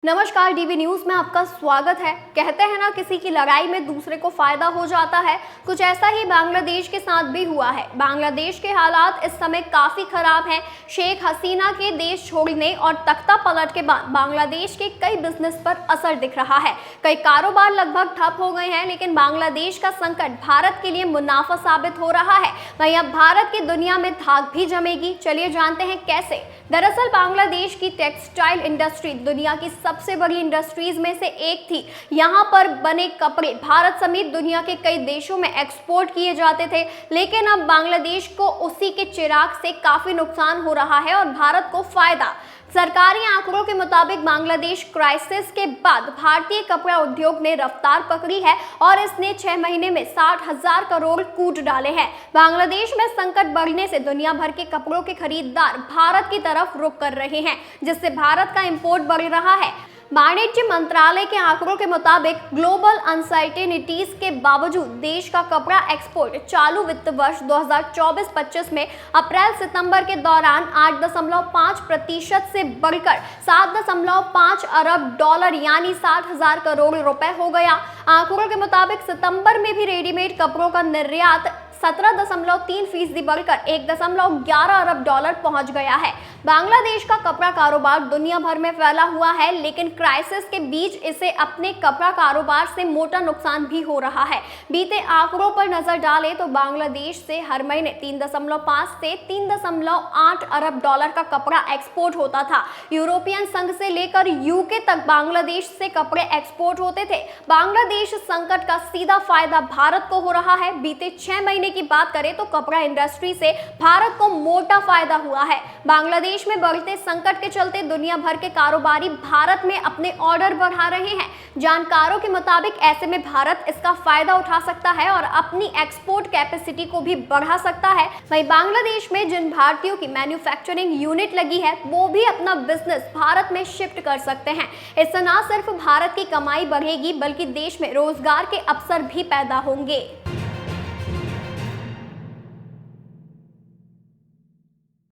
नमस्कार, DV news में आपका स्वागत है। कहते हैं ना, किसी की लड़ाई में दूसरे को फायदा हो जाता है। कुछ ऐसा ही बांग्लादेश के साथ भी हुआ है। बांग्लादेश के हालात इस समय काफी खराब हैं। शेख हसीना के देश छोड़ने और तख्ता पलट के बाद बांग्लादेश के कई बिजनेस पर असर दिख रहा है। कई कारोबार लगभग ठप हो गए हैं, लेकिन बांग्लादेश का संकट भारत के लिए मुनाफा साबित हो रहा है। वहीं अब भारत की दुनिया में धाक भी जमेगी। चलिए जानते हैं कैसे। दरअसल बांग्लादेश की टेक्सटाइल इंडस्ट्री दुनिया की सबसे बड़ी इंडस्ट्रीज में से एक थी। यहाँ पर बने कपड़े भारत समेत दुनिया के कई देशों में एक्सपोर्ट किए जाते थे, लेकिन अब बांग्लादेश को उसी के चिराग से काफी नुकसान हो रहा है और भारत को फायदा। सरकारी आंकड़ों के मुताबिक बांग्लादेश क्राइसिस के बाद भारतीय कपड़ा उद्योग ने रफ्तार पकड़ी है और इसने 6 महीने में 60,000 करोड़ कूट डाले हैं। बांग्लादेश में संकट बढ़ने से दुनिया भर के कपड़ों के खरीदार भारत की तरफ रुख कर रहे हैं, जिससे भारत का इंपोर्ट बढ़ रहा है। वाणिज्य मंत्रालय के आंकड़ों के मुताबिक ग्लोबल अनसर्टेनिटीज के बावजूद देश का कपड़ा एक्सपोर्ट चालू वित्त वर्ष 2024-25 में अप्रैल सितंबर के दौरान 8.5% से बढ़कर 7.5 अरब डॉलर यानी 60,000 करोड़ रुपए हो गया। आंकड़ों के मुताबिक सितंबर में भी रेडीमेड कपड़ों का निर्यात 17.3% बढ़कर 1.11 अरब डॉलर पहुंच गया है। बांग्लादेश का कपड़ा कारोबार दुनिया भर में फैला हुआ है, लेकिन क्राइसिस के बीच इसे अपने कपड़ा कारोबार से मोटा नुकसान भी हो रहा है। बीते आंकड़ों पर नजर डालें तो बांग्लादेश से हर महीने 3.5 से 3.8 अरब डॉलर का कपड़ा एक्सपोर्ट होता था। यूरोपियन संघ से लेकर यूके तक बांग्लादेश से कपड़े एक्सपोर्ट होते थे। बांग्लादेश संकट का सीधा फायदा भारत को हो रहा है। बीते 6 महीने की बात करें तो कपड़ा इंडस्ट्री से भारत को मोटा फायदा हुआ है। बांग्लादेश में बढ़ते संकट के चलते दुनिया भर के कारोबारी भारत में अपने ऑर्डर बढ़ा रहे हैं। जानकारों के मुताबिक ऐसे में भारत इसका फायदा उठा सकता है और अपनी एक्सपोर्ट कैपेसिटी को भी बढ़ा सकता है। वहीं बांग्लादेश में जिन भारतीयों की मैन्युफैक्चरिंग यूनिट लगी है, वो भी अपना बिजनेस भारत में शिफ्ट कर सकते हैं। इससे न सिर्फ भारत की कमाई बढ़ेगी, बल्कि देश में रोजगार के अवसर भी पैदा होंगे।